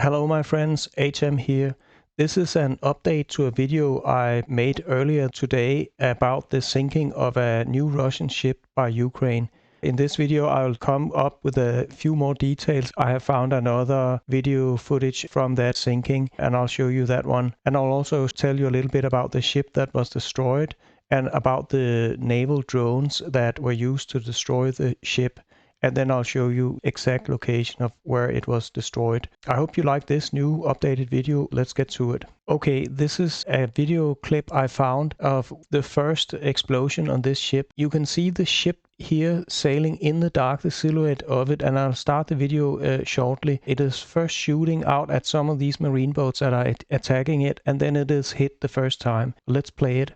Hello my friends, HM here. This is an update to a video I made earlier today about the sinking of a new Russian ship by Ukraine. In this video I'll come up with a few more details. I have found another video footage from that sinking and I'll show you that one. And I'll also tell you a little bit about the ship that was destroyed and about the naval drones that were used to destroy the ship. And then I'll show you exact location of where it was destroyed. I hope you like this new updated video. Let's get to it. Okay, this is a video clip I found of the first explosion on this ship. You can see the ship here sailing in the dark, the silhouette of it, and I'll start the video shortly. It is first shooting out at some of these marine boats that are attacking it, and then it is hit the first time. Let's play it.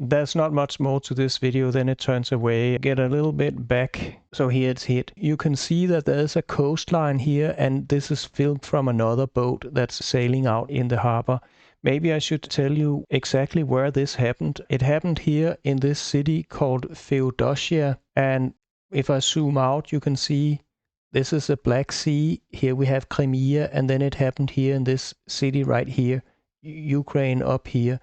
There's not much more to this video, then it turns away. Get a little bit back. So here it's hit. You can see that there's a coastline here, and this is filmed from another boat that's sailing out in the harbor. Maybe I should tell you exactly where this happened. It happened here in this city called Feodosiya, and if I zoom out you can see this is the Black Sea. Here we have Crimea, and then it happened here in this city right here, Ukraine up here.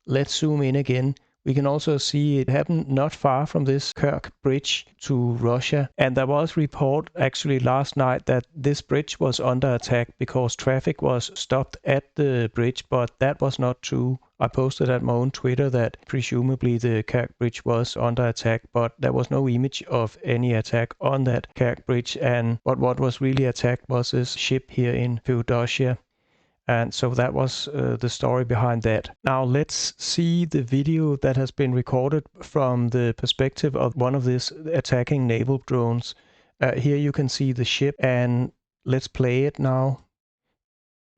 Let's zoom in again. We can also see it happened not far from this Kerch bridge to Russia. And there was report actually last night that this bridge was under attack because traffic was stopped at the bridge, but that was not true. I posted at my own Twitter that presumably the Kerch bridge was under attack, but there was no image of any attack on that Kerch bridge. But what was really attacked was this ship here in Feodosiya. And so that was the story behind that. Now let's see the video that has been recorded from the perspective of one of these attacking naval drones. Here you can see the ship, and let's play it now.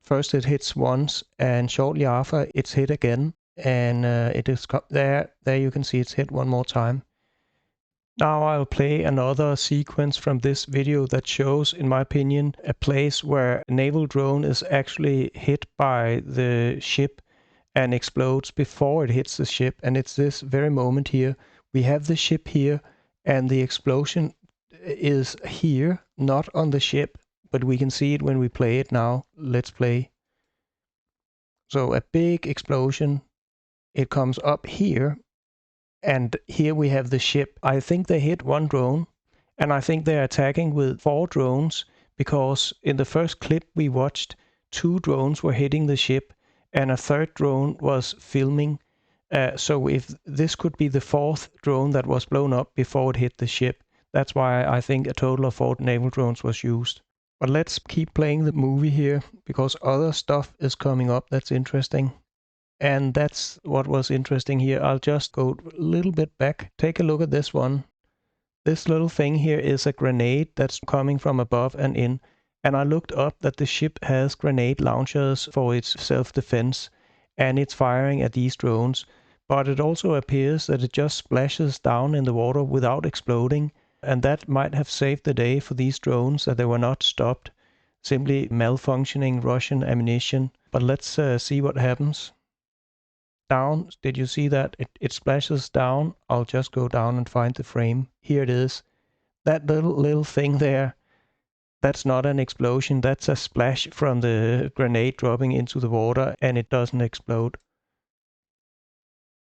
First it hits once, and shortly after it's hit again, and it is there you can see it's hit one more time. Now I'll play another sequence from this video that shows, in my opinion, a place where a naval drone is actually hit by the ship and explodes before it hits the ship. And it's this very moment here. We have the ship here and the explosion is here, not on the ship, but we can see it when we play it now. Let's play. So a big explosion. It comes up here. And here we have the ship. I think they hit one drone, and I think they're attacking with 4 drones, because in the first clip we watched, 2 drones were hitting the ship, and a 3rd drone was filming. So if this could be the 4th drone that was blown up before it hit the ship, that's why I think a total of 4 naval drones was used. But let's keep playing the movie here, because other stuff is coming up that's interesting. And that's what was interesting here. I'll just go a little bit back. Take a look at this one. This little thing here is a grenade that's coming from above and in. And I looked up that the ship has grenade launchers for its self-defense, and it's firing at these drones. But it also appears that it just splashes down in the water without exploding. And that might have saved the day for these drones, that they were not stopped. Simply malfunctioning Russian ammunition. But let's see what happens. Down, did you see that? It splashes down. I'll just go down and find the frame. Here it is. That little thing there, that's not an explosion. That's a splash from the grenade dropping into the water, and it doesn't explode.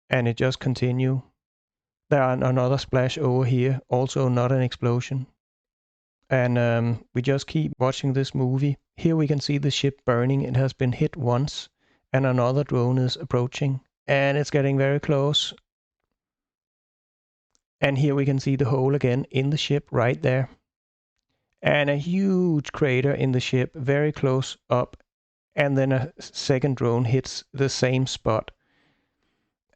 And it just continue. There are another splash over here, also not an explosion. And we just keep watching this movie. Here we can see the ship burning. It has been hit once, and another drone is approaching. And it's getting very close. And here we can see the hole again in the ship right there. And a huge crater in the ship, very close up. And then a second drone hits the same spot.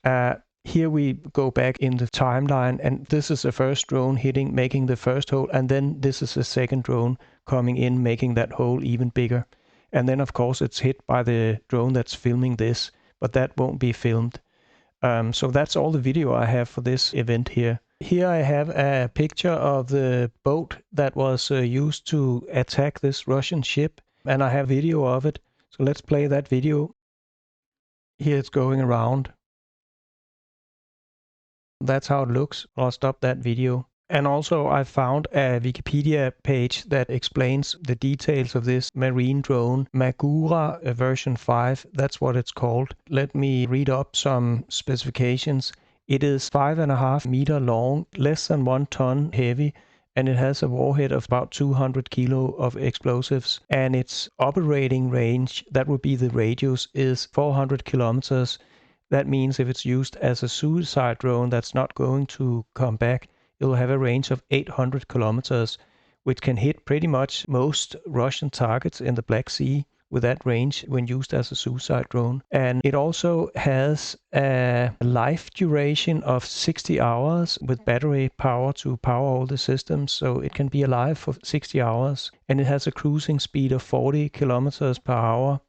Here we go back in the timeline, and this is the first drone hitting, making the first hole. And then this is the second drone coming in, making that hole even bigger. And then of course it's hit by the drone that's filming this. But that won't be filmed. So that's all the video I have for this event here. Here I have a picture of the boat that was used to attack this Russian ship, and I have video of it. So let's play that video. Here it's going around. That's how it looks. I'll stop that video. And also I found a Wikipedia page that explains the details of this marine drone, Magura version 5, that's what it's called. Let me read up some specifications. It is 5.5 meter long, less than 1 ton heavy, and it has a warhead of about 200 kilo of explosives. And its operating range, that would be the radius, is 400 kilometers. That means if it's used as a suicide drone that's not going to come back, it'll have a range of 800 kilometers, which can hit pretty much most Russian targets in the Black Sea with that range when used as a suicide drone. And it also has a life duration of 60 hours with battery power to power all the systems, so it can be alive for 60 hours. And it has a cruising speed of 40 kilometers per hour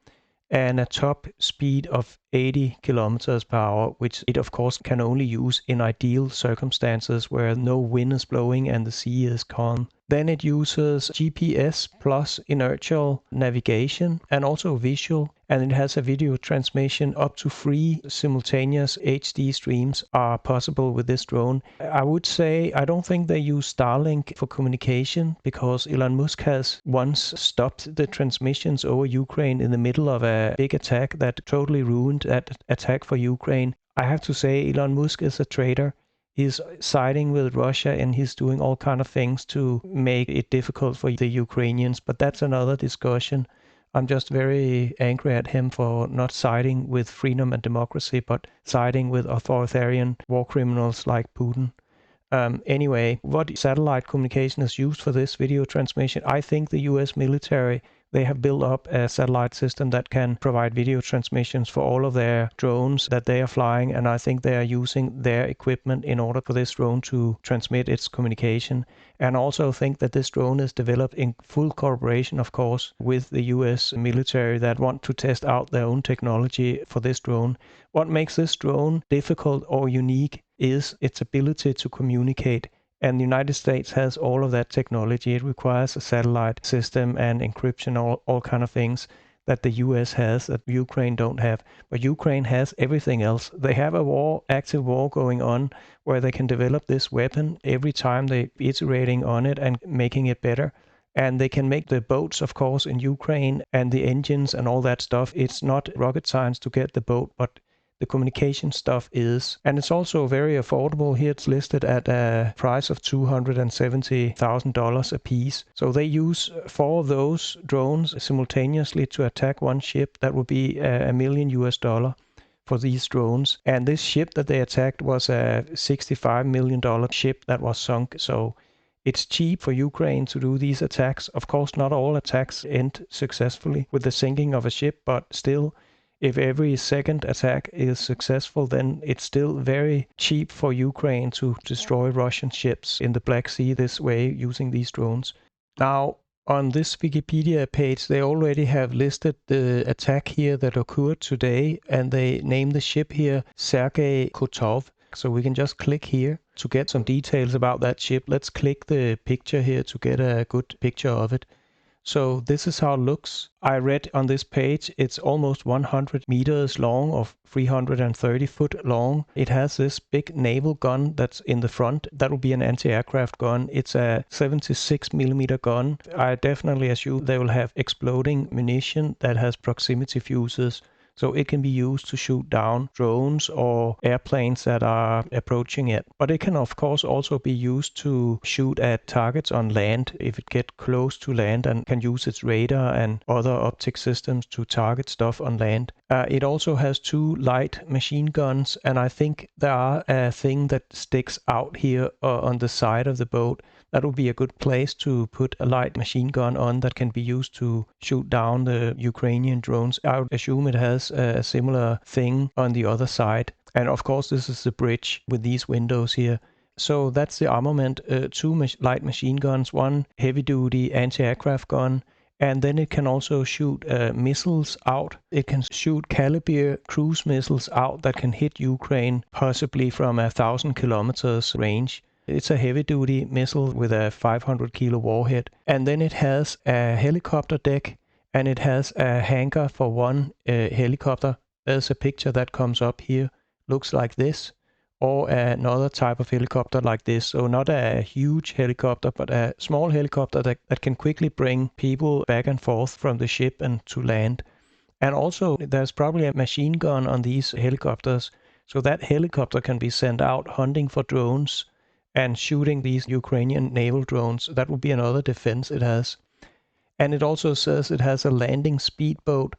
and a top speed of 80 kilometers per hour, which it of course can only use in ideal circumstances where no wind is blowing and the sea is calm. Then it uses GPS plus inertial navigation and also visual, and it has a video transmission. Up to 3 simultaneous HD streams are possible with this drone. I would say I don't think they use Starlink for communication because Elon Musk has once stopped the transmissions over Ukraine in the middle of a big attack that totally ruined that attack for Ukraine. I have to say Elon Musk is a traitor. He's siding with Russia and he's doing all kind of things to make it difficult for the Ukrainians, but that's another discussion. I'm just very angry at him for not siding with freedom and democracy, but siding with authoritarian war criminals like Putin. Anyway, what satellite communication is used for this video transmission? I think the US military, they have built up a satellite system that can provide video transmissions for all of their drones that they are flying, and I think they are using their equipment in order for this drone to transmit its communication. And also think that this drone is developed in full cooperation, of course, with the US military that want to test out their own technology for this drone. What makes this drone difficult or unique is its ability to communicate. And the United States has all of that technology. It requires a satellite system and encryption, all kind of things that the US has that Ukraine don't have. But Ukraine has everything else. They have a active war going on where they can develop this weapon every time they iterating on it and making it better. And they can make the boats, of course, in Ukraine and the engines and all that stuff. It's not rocket science to get the boat, but the communication stuff is. And it's also very affordable. Here it's listed at a price of $270,000 a piece. So they use 4 of those drones simultaneously to attack one ship. That would be $1 million for these drones. And this ship that they attacked was a $65 million ship that was sunk. So it's cheap for Ukraine to do these attacks. Of course, not all attacks end successfully with the sinking of a ship, but still, if every second attack is successful, then it's still very cheap for Ukraine to destroy Russian ships in the Black Sea this way using these drones. Now, on this Wikipedia page, they already have listed the attack here that occurred today, and they name the ship here Sergei Kotov. So we can just click here to get some details about that ship. Let's click the picture here to get a good picture of it. So this is how it looks. I read on this page it's almost 100 meters long or 330 foot long. It has this big naval gun that's in the front. That will be an anti-aircraft gun. It's a 76 millimeter gun. I definitely assume they will have exploding munition that has proximity fuses. So it can be used to shoot down drones or airplanes that are approaching it. But it can of course also be used to shoot at targets on land if it gets close to land and can use its radar and other optic systems to target stuff on land. It also has 2 light machine guns, and I think there are a thing that sticks out here on the side of the boat. That would be a good place to put a light machine gun on that can be used to shoot down the Ukrainian drones. I would assume it has a similar thing on the other side. And of course, this is the bridge with these windows here. So that's the armament, 2 light machine guns, 1 heavy-duty anti-aircraft gun, and then it can also shoot missiles out. It can shoot Caliber cruise missiles out that can hit Ukraine possibly from 1,000 kilometers range. It's a heavy-duty missile with a 500 kilo warhead. And then it has a helicopter deck, and it has a hangar for 1 helicopter. There's a picture that comes up here. Looks like this. or another type of helicopter like this. So not a huge helicopter, but a small helicopter that can quickly bring people back and forth from the ship and to land. And also, there's probably a machine gun on these helicopters, so that helicopter can be sent out hunting for drones and shooting these Ukrainian naval drones. That would be another defense it has. And it also says it has a landing speedboat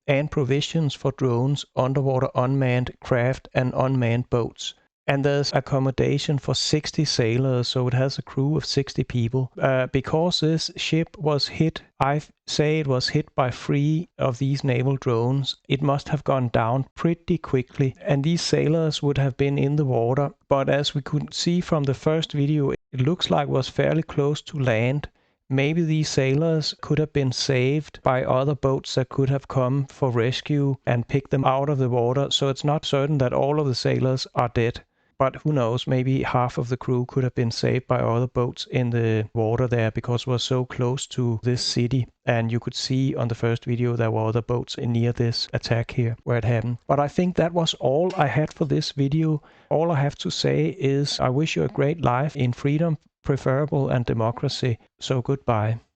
and provisions for drones, underwater unmanned craft, and unmanned boats. And there's accommodation for 60 sailors, so it has a crew of 60 people. Because this ship was hit, I say it was hit by 3 of these naval drones, it must have gone down pretty quickly. And these sailors would have been in the water, but as we could see from the first video, it looks like it was fairly close to land. Maybe these sailors could have been saved by other boats that could have come for rescue and picked them out of the water. So it's not certain that all of the sailors are dead. But who knows, maybe half of the crew could have been saved by other boats in the water there because we're so close to this city. And you could see on the first video there were other boats near this attack here where it happened. But I think that was all I had for this video. All I have to say is I wish you a great life in freedom, preferable, and democracy. So goodbye.